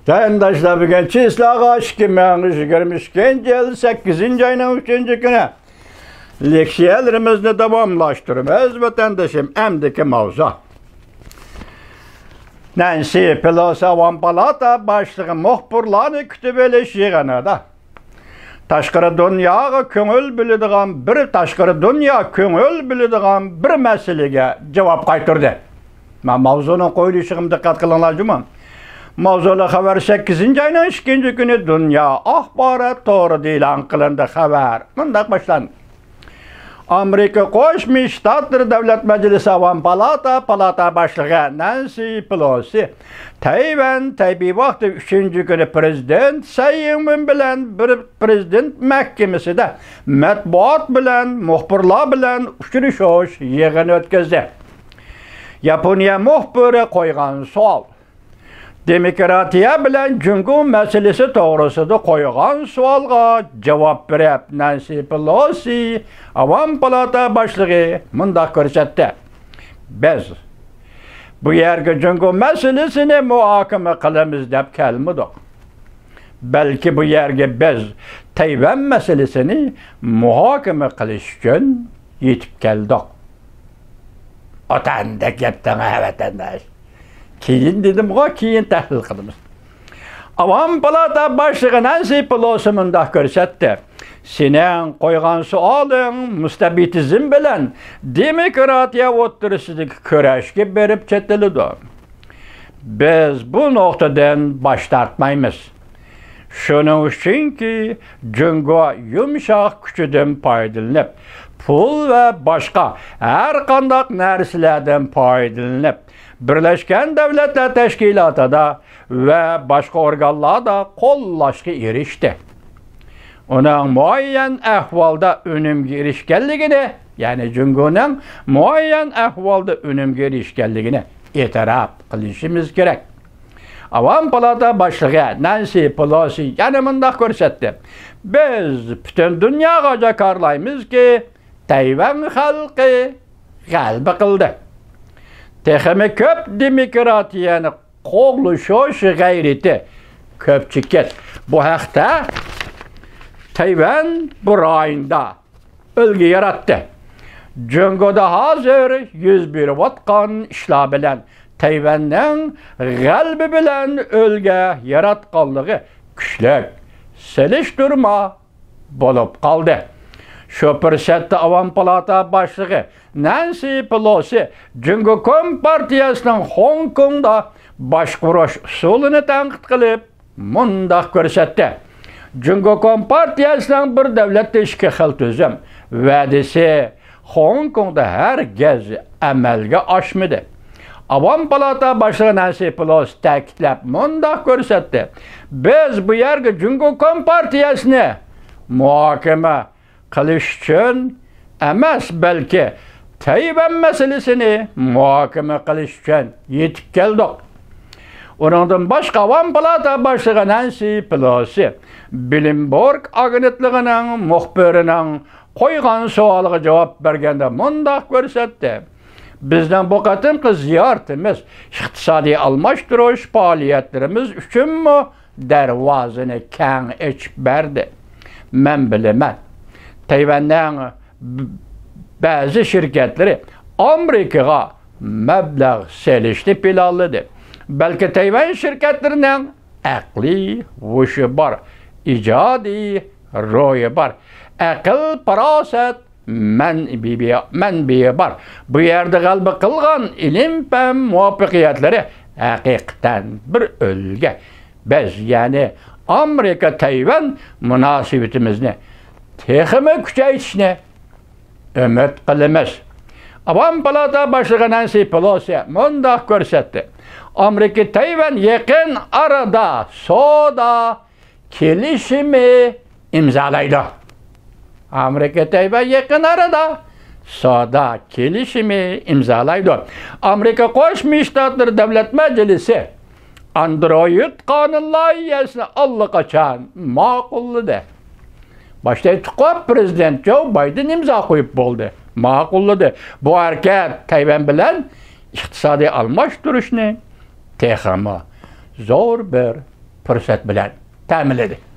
Tayindaşlar bugün Çislağa 2022 yıl 8. ayının 3. günü leksiyalarımızı devamlaştırmaz vatandaşım emdeki mavzu. Nancy Pelosi Avam Palata başlığı muhbirlarını kütübeleş yığınıda. Taşqarı dünyaya köngül bildiğin bir meseleye cevap qaytırdı. Ben mavzunun koyuluşumu dikkat kılınlar cümle. Mavzulu haber 8. ayının 2. günü dünya ahbarat doğru ilan kılındı haber. Bundak başlandı. Amerika Koşmuş Ştatları Devlet Meclisi Avam Palata başlığı Nancy Pelosi Tayvan tabi vakti 3. günü prezident sayımın bilen bir prezident mahkemesi de matbuat bilen muhbirlar bilen uçuruşuş yığını ötküzdü. Yaponiya muhbiri koygan sual. Demokratiya bilen Cungu meselesi doğrusunda koygan sualga cevap verip Nancy Pelosi Avam Palata başlığı mındak görsetdi. Biz bu yerge Cungu meselesini muhakeme kılımız dep kelmedik. Belki bu yerge biz Tayvan meselesini muhakeme kılış için yetip geldik. Otanda gepten vatandaş. Keyin dedim o keyin tahlil qilamiz. Avam Palata başlığı Nancy Pelosi mındak görsetdi. Senin koygan sualın mustabitizm bilen demokratiya o'tirisidagi kurashga berib ketildi. Biz bu noktadan baş tartmaymiz. Şunun uchunki Jungo yumshoq kuchidan foydalanib, pul ve başka her qandaq narsalardan foydalanib, Birleşken Devletler Teşkilatı'da ve başka organlarda qo'llashga erişdi. Onun muayyen ahvalda önümge erişkenligini, yani Jungo'nun muayyen ahvalda önümge erişkenligini e'tirof qilishimiz kerak. Avam Palata başlığı Nancy Pelosi yana mundaq ko'rsatdi. Biz bütün dunyoga jakarlaymiz ki Tayvan xalqi g'alaba qildi. Texmi köp demokratiyani qo'g'lashish g'ayrati ko'pchilik. Bu haqda Tayvan bir ayında ölgü yarattı. Jungoda hazır yüz berib atqan ishlar bilan Tayvanning g'albi bilan ölgü yaratqanligi kuchli selishtirma bo'lib qoldi. Şu fursatda Avam Palata başlığı Nancy Pelosi Jungo Kompartiyasının Hong Kong'da başquruş usulini tanqid qilib mundaq ko'rsatdi. Jungo Kompartiyasının bir devlet ishki xil tuzum va'dasi Hong Kong'da herkes amalga oshmadi. Avam Palata başlığı Nancy Pelosi ta'kidlab mundaq ko'rsatdi. Biz bu yerga Jungo Kompartiyasini muhokama qilish uchun emas, belki Tayvan meselesini muhokama qilish uchun yetib keldik. Ondan başqa Avam Palata başlığı Nancy Pelosi Bloomberg agentligining muxbirining qo'ygan savoliga javob berganda mundaq ko'rsatdi. Bizden bu qatimqi ziyoratimiz iqtisodiy almashtirish faoliyatlarimiz uchunmi darvozani keng ochib berdi. Men bilaman. Tayvanning bazı şirketleri Amerika'ya meblag selishni planladı. Belki Tayvan şirketlerinin aqli vuşu var, ijodiy ro'yi var, aql farosat manbiyi var. Bu yerde g'alaba qilgan ilm va muvaffaqiyatlari haqiqatan bir o'lga. Biz yani Amerika Tayvan munosabatimizni texmi kuchaytirishni umid qilamiz. Avam Palata başlığı Nancy Pelosi mundaq ko'rsatdi. Amerika Tayvan yaqin arada savdo kelishimi imzolaydi. Amerika Tayvan yaqin arada savdo kelishimi imzolaydi. Amerika Qo'shma Shtatlar Davlat Majlisi Android qonun loyihasini allaqachon ma'qulladi. Başta aytib Prezident Joe Biden imzo qo'yib bo'ldi. Ma'qulladi. Bu harakat Tayvan bilan iqtisodiy almashtirishni texmi zo'r bir fursat bilan ta'minladi.